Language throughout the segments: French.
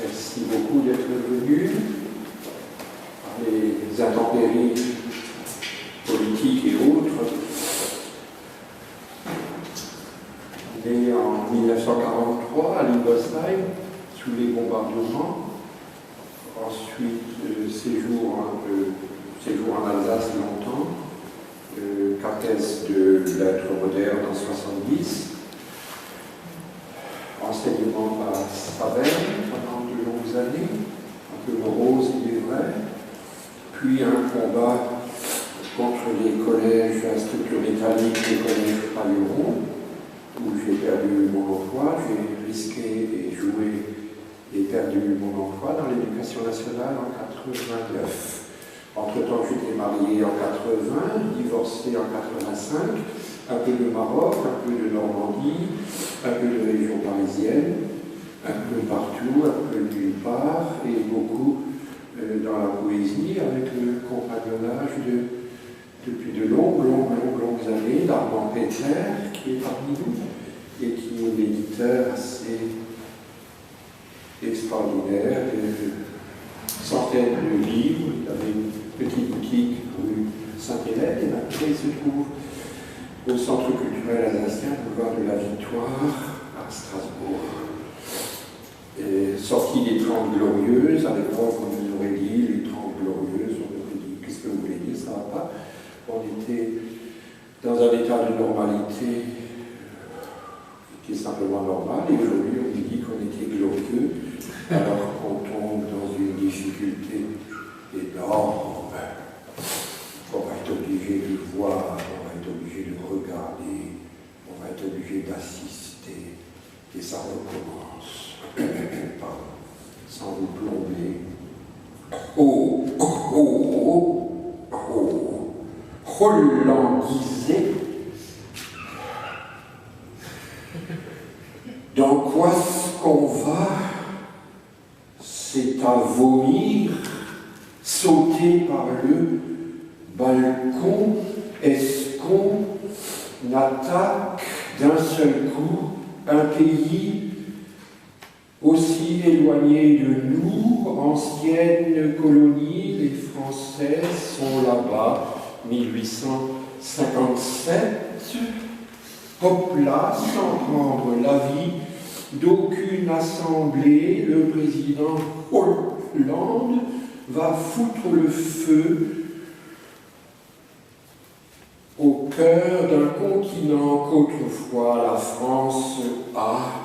Merci beaucoup d'être venu. Les intempéries politiques et autres. Né en 1943 à Lingolsheim, sous les bombardements. Ensuite, séjour en Alsace longtemps. Cartès de lettres modernes en 70. Enseignement à Saverne pendant de longues années, un peu morose, il est vrai. Puis un combat contre les collèges à structure métallique, les collèges Pailleron, où j'ai perdu mon emploi. J'ai risqué et joué et perdu mon emploi dans l'éducation nationale en 89. Entre-temps, j'étais marié en 80, divorcé en 85, un peu de Maroc, un peu de Normandie, un peu de région parisienne, un peu partout, un peu nulle part, et beaucoup dans la poésie, avec le compagnonnage depuis de longues années d'Armand Péter, qui est parmi nous, et qui est un éditeur assez extraordinaire, de centaines de livres. Il avait une petite boutique rue Sainte-Hélène, et maintenant il se trouve au Centre culturel alsacien, boulevard de la Victoire, à Strasbourg. Et sorti des 30 Glorieuses, à l'époque on nous aurait dit les 30 Glorieuses, on aurait dit qu'est-ce que vous voulez dire, ça ne va pas. On était dans un état de normalité qui est simplement normal, et aujourd'hui on nous dit qu'on était glorieux, alors qu'on tombe dans une difficulté énorme. On va être obligé de voir, on va être obligé de regarder, on va être obligé d'assister, et ça recommence. Pardon, sans vous plomber. Hollandisé. Dans quoi ce qu'on va, c'est à vomir, sauter par le balcon, est-ce qu'on attaque d'un seul coup un pays aussi éloigné de nous, ancienne colonie, les Français sont là-bas, 1857, hop là, sans prendre l'avis d'aucune assemblée, le président Hollande va foutre le feu au cœur d'un continent qu'autrefois la France a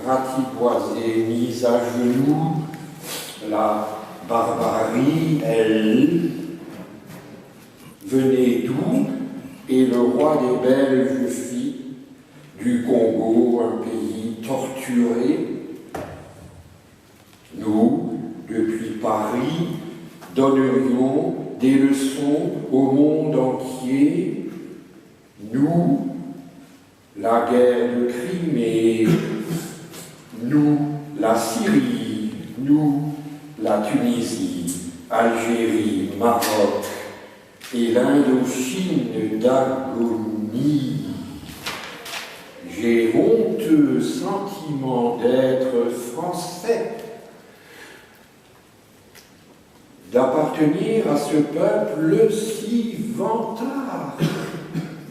ratiboisé, mise à genoux. La barbarie, elle, venait d'où? Et le roi des Belges fit du Congo un pays torturé. Nous, depuis Paris, donnerions des leçons au monde entier. Nous, la guerre de Crimée, nous, la Syrie, nous, la Tunisie, Algérie, Maroc et l'Indochine d'agonie. J'ai honteux sentiment d'être français, d'appartenir à ce peuple si vantard,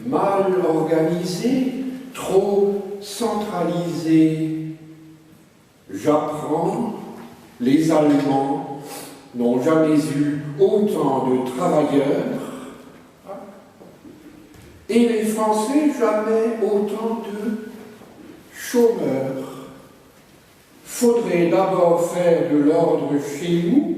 mal organisé, trop centralisé. J'apprends, les Allemands n'ont jamais eu autant de travailleurs, et les Français jamais autant de chômeurs. Faudrait d'abord faire de l'ordre chez nous,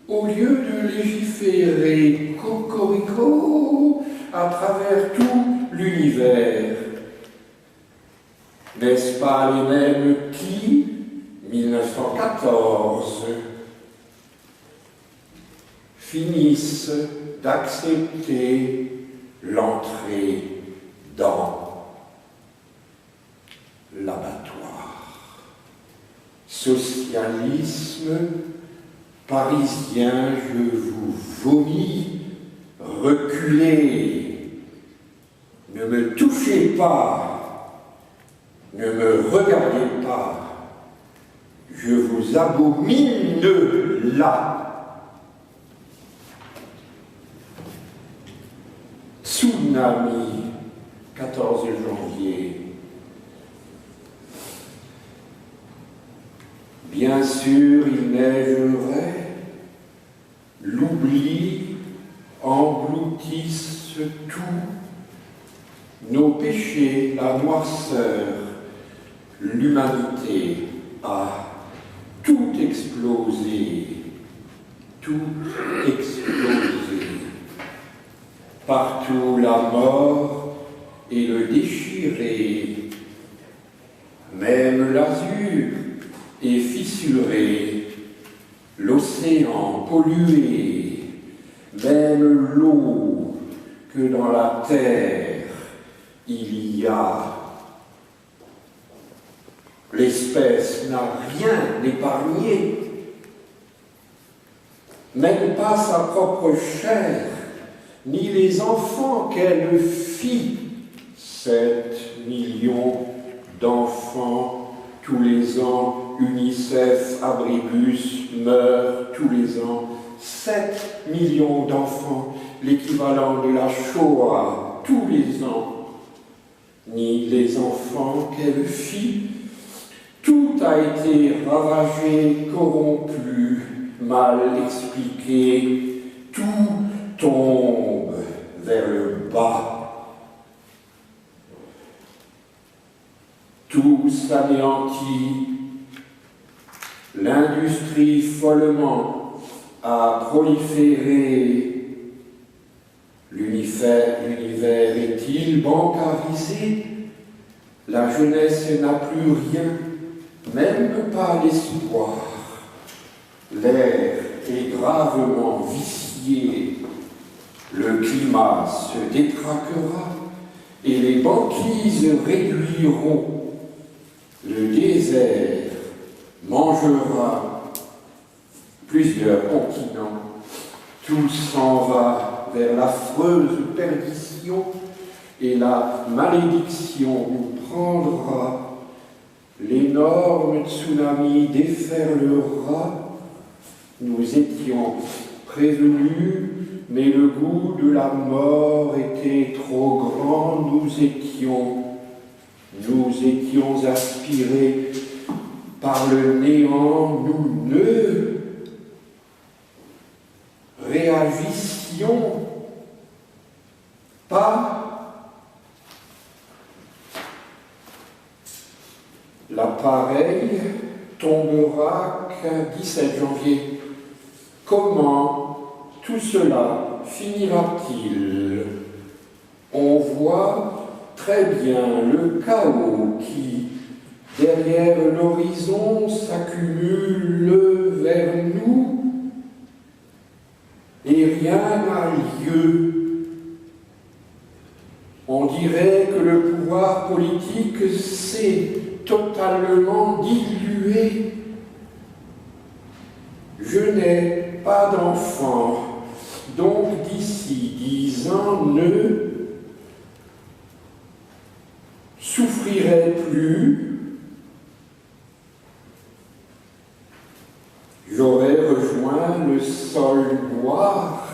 au lieu de légiférer cocorico à travers tout l'univers. N'est-ce pas les mêmes qui, 1914, finissent d'accepter l'entrée dans l'abattoir? Socialisme parisien, je vous vomis, reculez, ne me touchez pas, ne me regardez pas, je vous abomine là. Tsunami, 14 janvier. Bien sûr, il neigerait, l'oubli engloutisse tout, nos péchés, la noirceur, l'humanité a tout explosé, tout explosé. Partout la mort et le déchiré, même l'azur est fissuré, l'océan pollué, même l'eau que dans la terre il y a. L'espèce n'a rien épargné, même pas sa propre chair, ni les enfants qu'elle fit. 7 millions d'enfants tous les ans, UNICEF, Abribus meurent tous les ans. 7 millions d'enfants, l'équivalent de la Shoah, tous les ans. Ni les enfants qu'elle fit. Tout a été ravagé, corrompu, mal expliqué. Tout tombe vers le bas. Tout s'anéantit. L'industrie follement a proliféré. L'univers est-il bancarisé? La jeunesse n'a plus rien, même pas l'espoir. L'air est gravement vicié. Le climat se détraquera et les banquises réduiront. Le désert mangera plusieurs continents. Tout s'en va vers l'affreuse perdition et la malédiction nous prendra. L'énorme tsunami déferlera. Nous étions prévenus, mais le goût de la mort était trop grand. Nous étions aspirés par le néant. Nous ne réagissions pas. L'appareil tombera qu'un 17 janvier. Comment tout cela finira-t-il? On voit très bien le chaos qui, derrière l'horizon, s'accumule vers nous et rien n'a lieu. On dirait que le pouvoir politique s'est totalement dilué. Je n'ai pas d'enfant, donc d'ici 10 ans ne souffrirai plus. J'aurais rejoint le sol noir,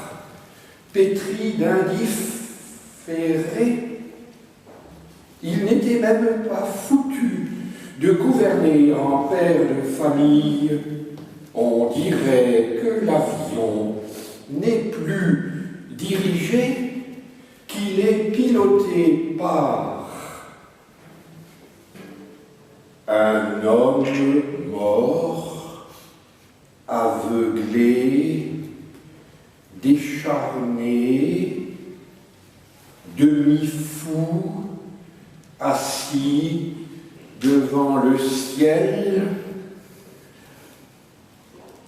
pétri d'indifféré. Il n'était même pas foutu de gouverner en père de famille. On dirait que l'avion n'est plus dirigé, qu'il est piloté par un homme mort, aveuglé, décharné, demi-fou, assis devant le ciel,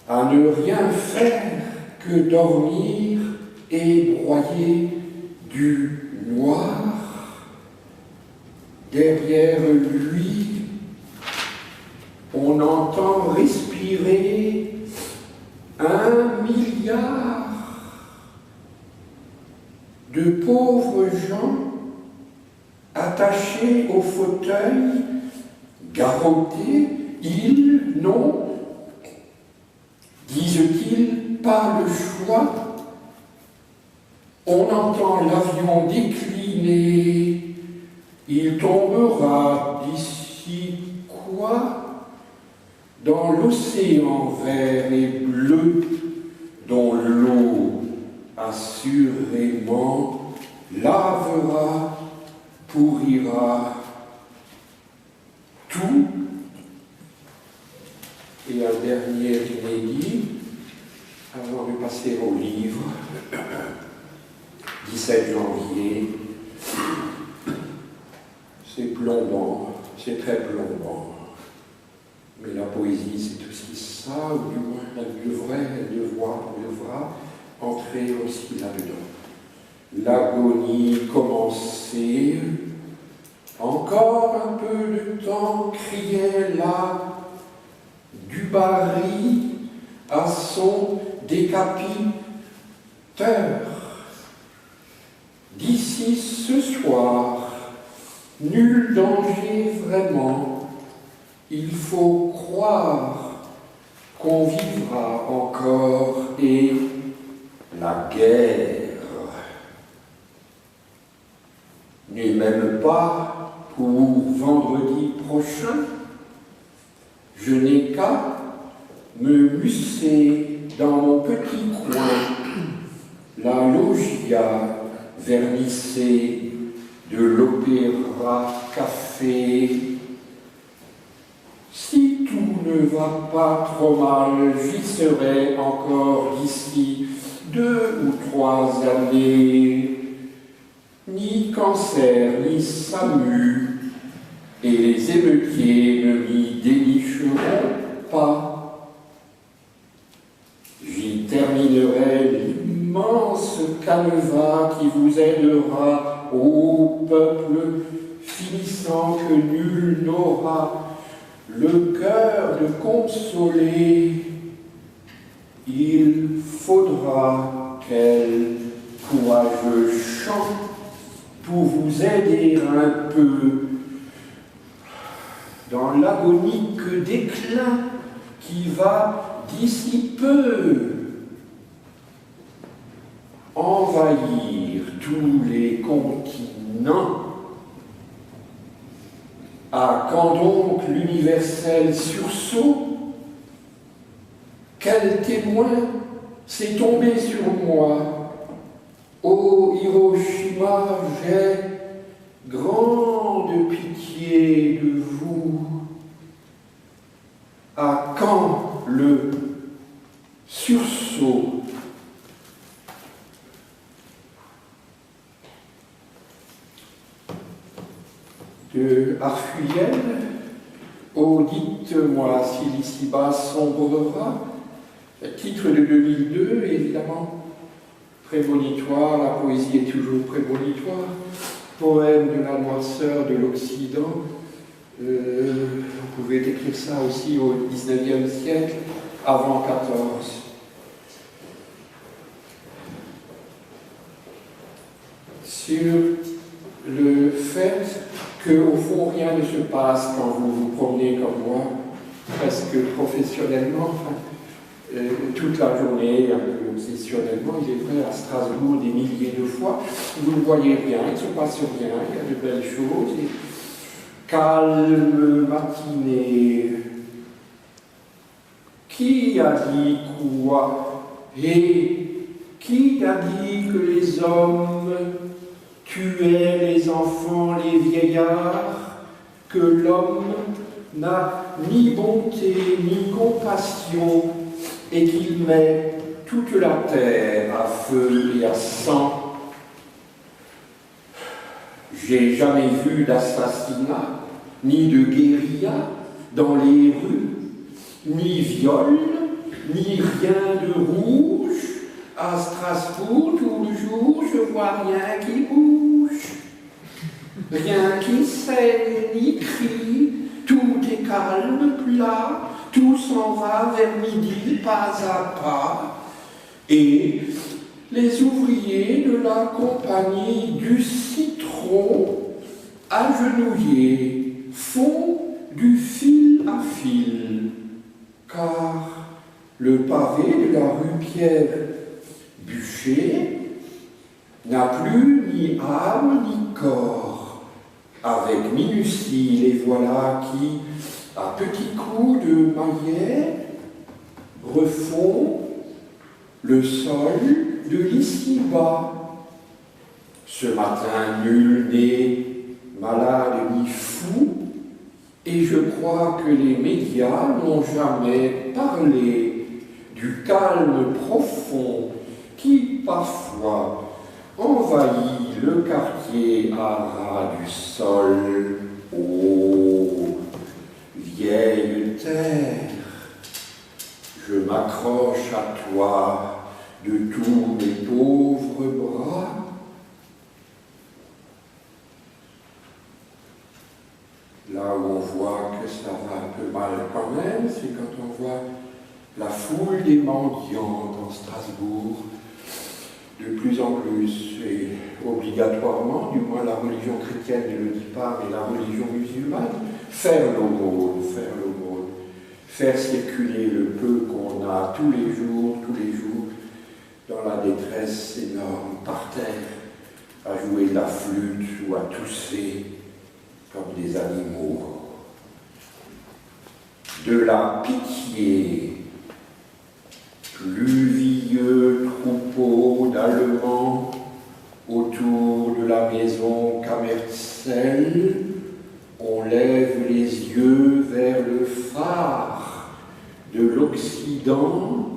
à ne rien faire que dormir et broyer du noir. Derrière lui, on entend respirer 1 milliard de pauvres gens attachés au fauteuil, garrottés, ils non, disent-ils, pas le choix. On entend l'avion décliner, il tombera d'ici quoi? Dans l'océan vert et bleu, dont l'eau assurément lavera, pourrira tout. Et un dernier inédit, avant de passer au livre, 17 janvier, c'est plombant, c'est très plombant. Mais la poésie, c'est aussi ça, ou du moins elle devra entrer aussi là-dedans. L'agonie commencée, encore un peu de temps, criait là, du Barry à son décapiteur. D'ici ce soir, nul danger vraiment, il faut croire qu'on vivra encore et la guerre n'est même pas pour vendredi prochain. Je n'ai qu'à me musser dans mon petit coin, la loggia vernissée de l'Opéra Café. Si tout ne va pas trop mal, j'y serai encore d'ici 2 ou 3 années. Ni cancer, ni SAMU, et les émeutiers ne m'y dénicheront pas. J'y terminerai l'immense canevas qui vous aidera, ô peuple finissant que nul n'aura le cœur de consoler. Il faudra quel courageux chant pour vous aider un peu dans l'agonique déclin qui va d'ici peu envahir tous les continents. Ah, quand donc l'universel sursaut, quel témoin s'est tombé sur moi? Ô Hiroshima, j'ai grande pitié de vous. À quand le sursaut? De Arfuyel, ô dites-moi si l'ici-bas sombrera, titre de 2002, évidemment. Prémonitoire, la poésie est toujours prémonitoire. Poème de la noirceur de l'Occident. Vous pouvez écrire ça aussi au XIXe siècle, avant 14. Sur le fait qu'au fond rien ne se passe quand vous vous promenez comme moi, presque professionnellement, toute la journée, un peu obsessionnellement, il est vrai, à Strasbourg, des milliers de fois, vous ne voyez rien, il ne se passe rien, il y a de belles choses, et calme matinée. Qui a dit quoi? Et qui a dit que les hommes tuaient les enfants, les vieillards, que l'homme n'a ni bonté ni compassion, et qu'il met toute la terre à feu et à sang? J'ai jamais vu d'assassinat, ni de guérilla dans les rues, ni viol, ni rien de rouge. À Strasbourg, tout le jour, je vois rien qui bouge, rien qui saigne ni crie, tout est calme, plat, tout s'en va vers midi, pas à pas, et les ouvriers de la compagnie du citron, agenouillés, font du fil à fil, car le pavé de la rue Pierre-Bûcher n'a plus ni âme ni corps. Avec minutie, les voilà qui, à petits coups de maillet, refont le sol de l'ici-bas. Ce matin, nul n'est malade ni fou, et je crois que les médias n'ont jamais parlé du calme profond qui, parfois, envahit le quartier à ras du sol. Ô vieille terre, je m'accroche à toi de tous mes pauvres bras. Là où on voit que ça va un peu mal quand même, c'est quand on voit la foule des mendiants dans Strasbourg, de plus en plus, et obligatoirement, du moins la religion chrétienne ne le dit pas, mais la religion musulmane, faire l'aumône, faire circuler le peu qu'on a tous les jours, dans la détresse énorme, par terre, à jouer de la flûte ou à tousser comme des animaux. De la pitié, pluvieux troupeau d'Allemands autour de la maison Camerzel, on lève les yeux vers le phare de l'Occident,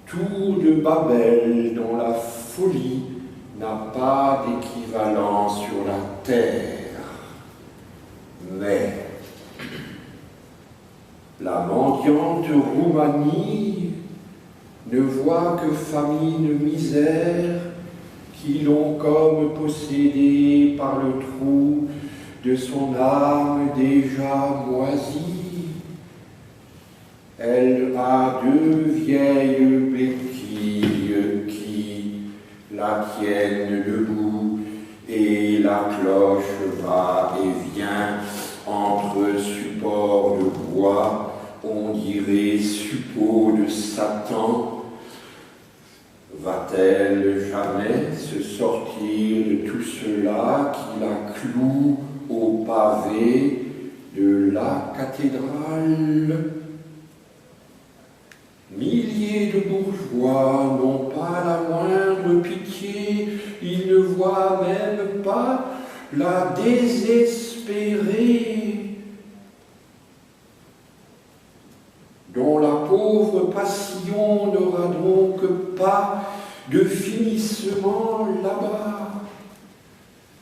tour de Babel dont la folie n'a pas d'équivalent sur la terre. Mais la mendiante Roumanie ne voit que famine, misère, qui l'ont comme possédée par le trou de son âme déjà moisie. Elle a deux vieilles béquilles qui la tiennent debout, et la cloche va et vient entre supports de bois, on dirait suppôt de Satan. Va-t-elle jamais se sortir de tout cela qui la cloue au pavé de la cathédrale? Milliers de bourgeois n'ont pas la moindre pitié, ils ne voient même pas la désespérée, dont la pauvre passion n'aura donc pas de finissement là-bas.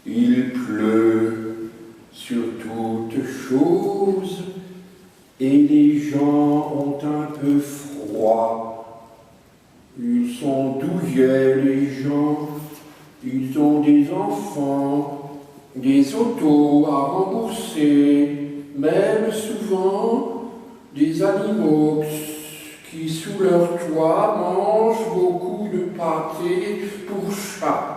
Il pleut sur toutes choses et les gens ont un peu froid. Ils sont douillets, les gens, ils ont des enfants, des autos à rembourser, même souvent des animaux qui, sous leur toit, mangent beaucoup de pâté pour chat.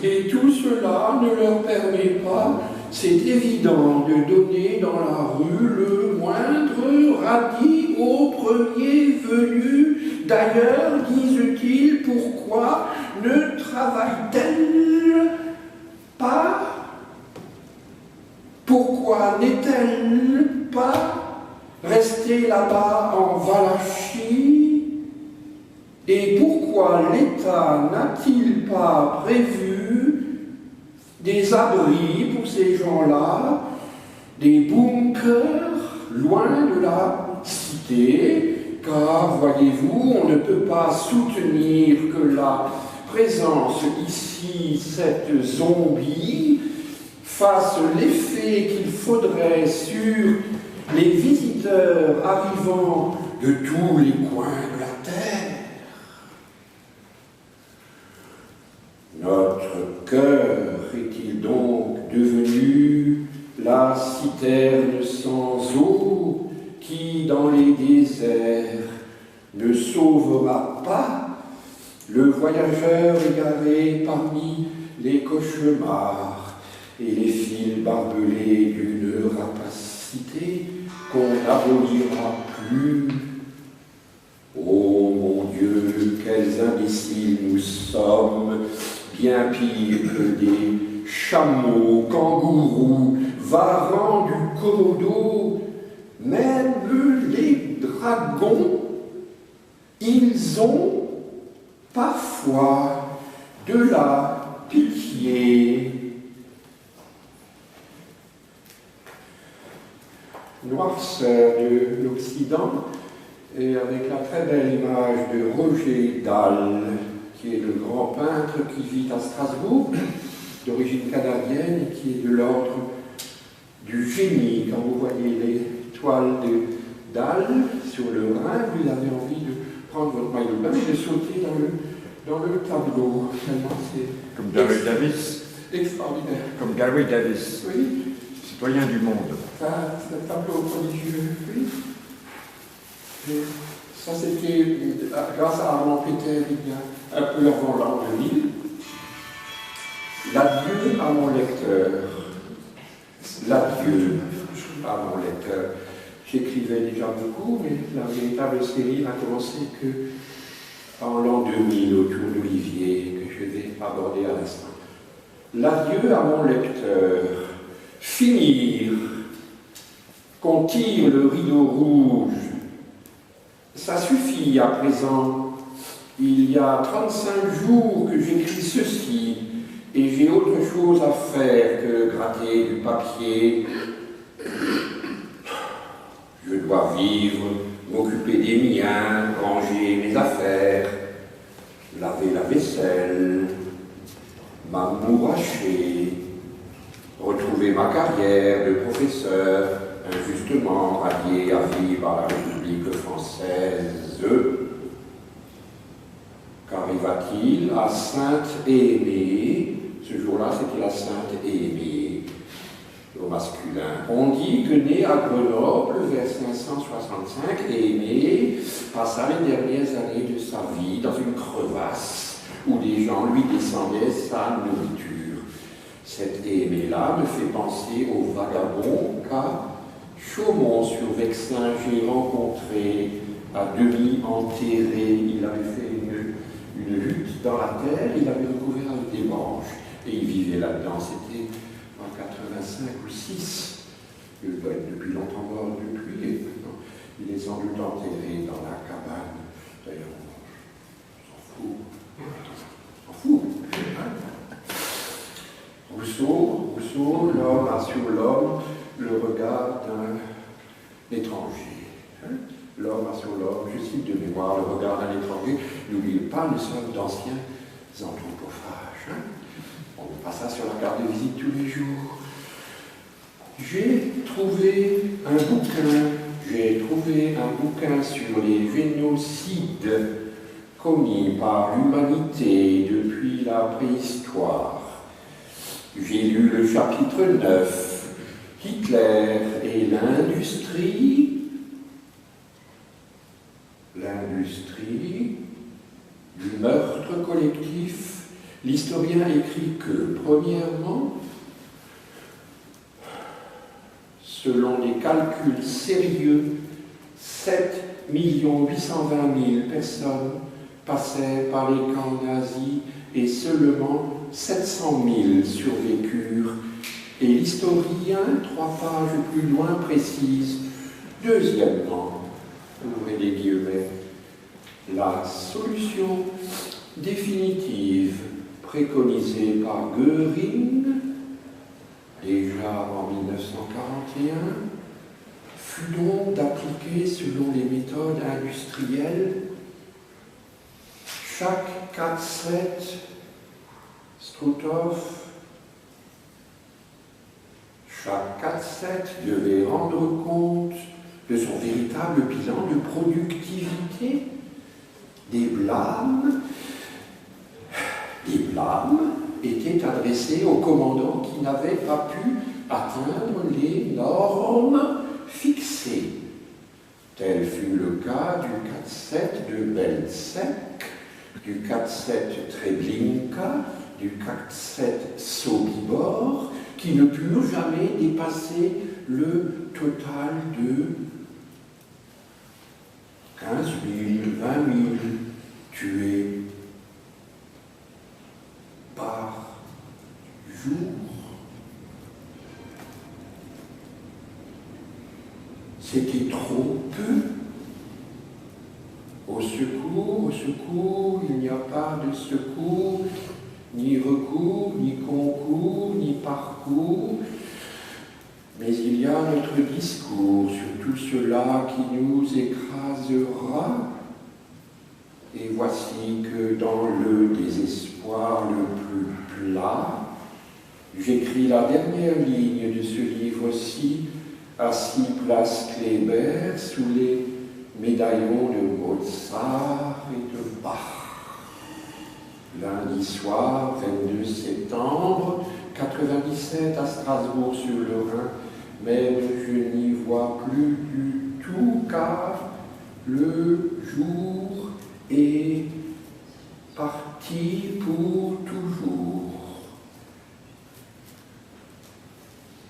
Et tout cela ne leur permet pas, c'est évident, de donner dans la rue le moindre radis au premier venu. D'ailleurs, disent-ils, pourquoi ne travaille-t-elle pas? Pourquoi n'est-elle pas restée là-bas en Valachie? Et pourquoi l'État n'a-t-il pas prévu des abris pour ces gens-là, des bunkers loin de la cité? Car, voyez-vous, on ne peut pas soutenir que la présence ici, cette zombie, fasse l'effet qu'il faudrait sur les visiteurs arrivant de tous les coins de la terre. Notre cœur est-il donc devenu la citerne sans eau qui, dans les déserts, ne sauvera pas le voyageur égaré parmi les cauchemars et les fils barbelés d'une rapacie? cité qu'on n'abolira plus. Oh mon Dieu, quels imbéciles nous sommes, bien pire que des chameaux, kangourous, varans du Komodo, même les dragons, ils ont parfois de la pitié. Noirceur de l'Occident, et avec la très belle image de Roger Dalle, qui est le grand peintre qui vit à Strasbourg, d'origine canadienne, et qui est de l'ordre du génie. Quand vous voyez les toiles de Dalle sur le Rhin, vous avez envie de prendre votre maillot de bain et de sauter dans le tableau. C'est comme Gary Davis. Extraordinaire. Comme Gary Davis, Oui. citoyen du monde. C'est un tableau prodigieux, oui. Et ça, c'était grâce à Armand Peter, il y a un peu avant l'an 2000. L'adieu à mon lecteur. L'adieu à mon lecteur. J'écrivais déjà beaucoup, mais la véritable série n'a commencé que en l'an 2000, autour d'Olivier, que je vais aborder à l'instant. L'adieu à mon lecteur. Finir, qu'on tire le rideau rouge, ça suffit à présent. Il y a 35 jours que j'écris ceci, et j'ai autre chose à faire que gratter du papier. Je dois vivre, m'occuper des miens, ranger mes affaires, laver la vaisselle, m'amouracher, retrouver ma carrière de professeur, injustement radié à vivre à la République française. Qu'arriva-t-il à Sainte-Aimée? Ce jour-là, c'était la Sainte-Aimée, au masculin. On dit que né à Grenoble, vers 565, Aimée passa les dernières années de sa vie dans une crevasse où des gens lui descendaient sa nourriture. Cette Aimée-là me fait penser au vagabond qu'à Chaumont-sur-Vexin, j'ai rencontré à demi enterré. Il avait fait une hutte dans la terre, il avait recouvert avec des branches et il vivait là-dedans. C'était en 85 ou 6. Il doit être depuis longtemps mort depuis, et maintenant il est sans doute enterré dans la cabane. D'ailleurs, on s'en fout. Rousseau, l'homme a sur l'homme le regard d'un étranger. L'homme a sur l'homme, je cite de mémoire, le regard d'un étranger. N'oubliez pas, nous sommes d'anciens anthropophages. On met pas ça sur la carte de visite tous les jours. J'ai trouvé un bouquin sur les génocides commis par l'humanité depuis la préhistoire. J'ai lu le chapitre 9, Hitler et l'industrie. L'industrie du meurtre collectif. L'historien écrit que, premièrement, selon les calculs sérieux, 7 820 000 personnes passaient par les camps nazis et seulement 700 000 survécurent. Et l'historien, 3 pages plus loin, précise, deuxièmement, ouvrez les guillemets, la solution définitive préconisée par Göring, déjà en 1941, fut donc d'appliquer selon les méthodes industrielles chaque 4-7 Struthof, chaque 4-7 devait rendre compte de son véritable bilan de productivité. Des blâmes étaient adressés aux commandants qui n'avaient pas pu atteindre les normes fixées. Tel fut le cas du 4-7 de Belzec, du 4-7 Treblinka, du 4-7 Sobibor, qui ne purent jamais dépasser le total de 15 000, 20 000 tués par jour. C'était trop peu. Au secours, il n'y a pas de secours, ni recours, ni concours, ni parcours. Mais il y a notre discours sur tout cela qui nous écrasera. Et voici que dans le désespoir le plus plat, j'écris la dernière ligne de ce livre-ci, assis place Kléber, sous les médaillons de Mozart et de Bach. Lundi soir, 22 septembre 97, à Strasbourg-sur-le-Rhin, même je n'y vois plus du tout, car le jour est parti pour toujours.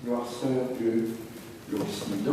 Noirceur de l'Occident.